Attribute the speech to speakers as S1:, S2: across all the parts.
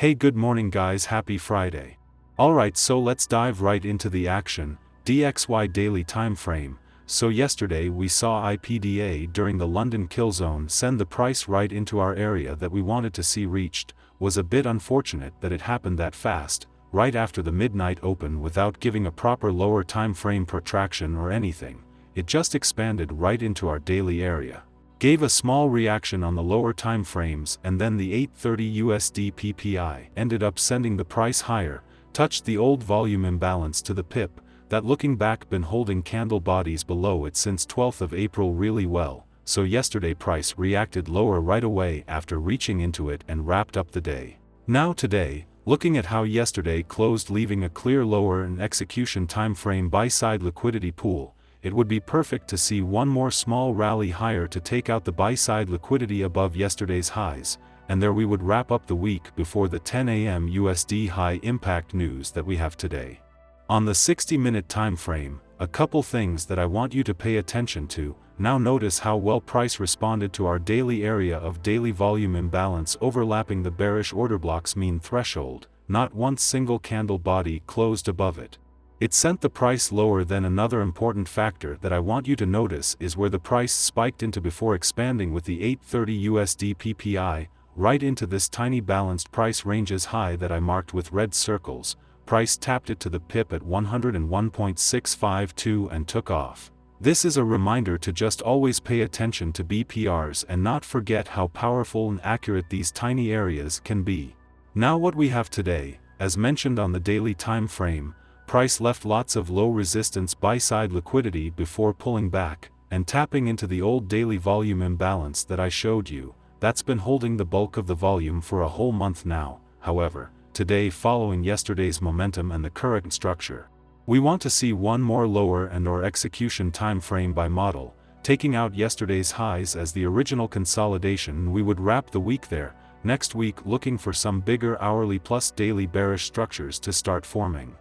S1: Hey, good morning guys, happy Friday. Alright, so let's dive right into the action. DXY daily time frame. So yesterday we saw IPDA during the London kill zone send the price right into our area that we wanted to see reached. Was a bit unfortunate that it happened that fast, right after the midnight open without giving a proper lower time frame protraction or anything. It just expanded right into our daily area. Gave a small reaction on the lower time frames, and then the 830 USD PPI ended up sending the price higher, touched the old volume imbalance to the pip, that looking back been holding candle bodies below it since 12th of April really well, so yesterday price reacted lower right away after reaching into it and wrapped up the day. Now today, looking at how yesterday closed leaving a clear lower and execution time frame buy-side liquidity pool, it would be perfect to see one more small rally higher to take out the buy-side liquidity above yesterday's highs, and there we would wrap up the week before the 10 a.m. USD high impact news that we have today. On the 60-minute time frame, a couple things that I want you to pay attention to. Now notice how well price responded to our daily area of daily volume imbalance overlapping the bearish order block's mean threshold. Not one single candle body closed above it. It sent the price lower. Then another important factor that I want you to notice is where the price spiked into before expanding with the 830 USD PPI, right into this tiny balanced price ranges high that I marked with red circles. Price tapped it to the pip at 101.652 and took off. This is a reminder to just always pay attention to BPRs and not forget how powerful and accurate these tiny areas can be. Now what we have today, as mentioned on the daily time frame, price left lots of low resistance buy-side liquidity before pulling back, and tapping into the old daily volume imbalance that I showed you. That's been holding the bulk of the volume for a whole month now. However, today, following yesterday's momentum and the current structure, we want to see one more lower and or execution time frame by model, taking out yesterday's highs as the original consolidation. We would wrap the week there. Next week looking for some bigger hourly plus daily bearish structures to start forming.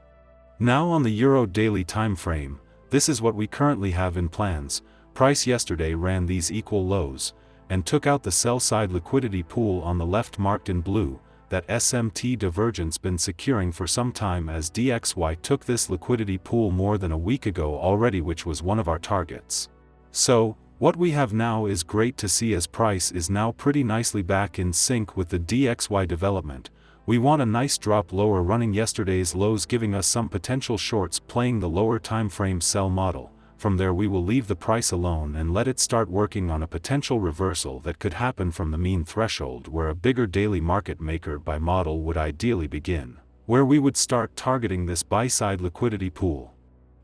S1: Now on the Euro daily time frame, this is what we currently have in plans. Price yesterday ran these equal lows, and took out the sell-side liquidity pool on the left marked in blue, that SMT divergence been securing for some time as DXY took this liquidity pool more than a week ago already, which was one of our targets. So, what we have now is great to see as price is now pretty nicely back in sync with the DXY development. We want a nice drop lower running yesterday's lows, giving us some potential shorts playing the lower time frame sell model. From there we will leave the price alone and let it start working on a potential reversal that could happen from the mean threshold, where a bigger daily market maker by model would ideally begin, where we would start targeting this buy-side liquidity pool.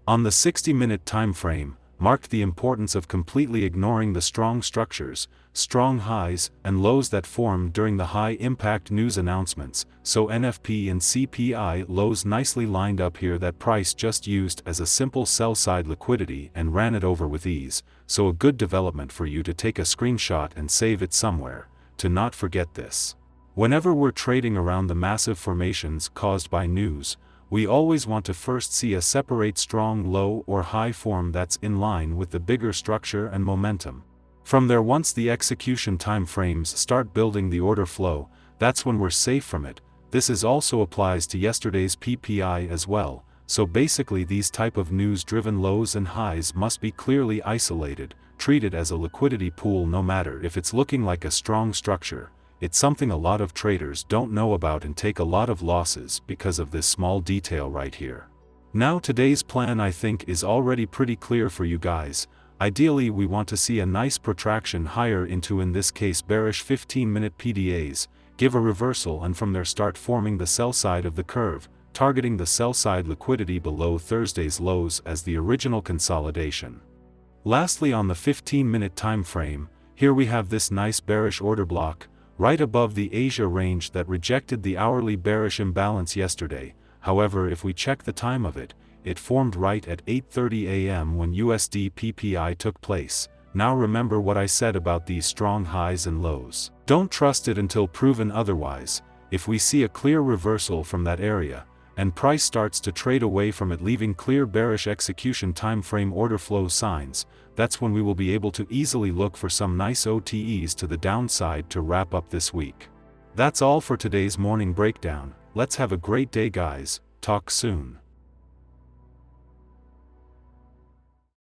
S1: On the 60-minute time frame, marked the importance of completely ignoring the strong structures, strong highs and lows that formed during the high-impact news announcements, so NFP and CPI lows nicely lined up here that price just used as a simple sell-side liquidity and ran it over with ease, so a good development for you to take a screenshot and save it somewhere, to not forget this. Whenever we're trading around the massive formations caused by news, we always want to first see a separate strong low or high form that's in line with the bigger structure and momentum. From there, once the execution time frames start building the order flow, that's when we're safe from it. This is also applies to yesterday's PPI as well. So basically these type of news-driven lows and highs must be clearly isolated, treated as a liquidity pool no matter if it's looking like a strong structure. It's something a lot of traders don't know about and take a lot of losses because of this small detail right here. Now today's plan I think is already pretty clear for you guys. Ideally we want to see a nice protraction higher into, in this case, bearish 15-minute PDAs, give a reversal and from there start forming the sell side of the curve, targeting the sell side liquidity below Thursday's lows as the original consolidation. Lastly, on the 15-minute time frame, here we have this nice bearish order block, right above the Asia range that rejected the hourly bearish imbalance yesterday. However, if we check the time of it, it formed right at 8:30 a.m. when USD PPI took place. Now remember what I said about these strong highs and lows. Don't trust it until proven otherwise. If we see a clear reversal from that area, and price starts to trade away from it leaving clear bearish execution time frame order flow signs, that's when we will be able to easily look for some nice OTEs to the downside to wrap up this week. That's all for today's morning breakdown. Let's have a great day guys, talk soon.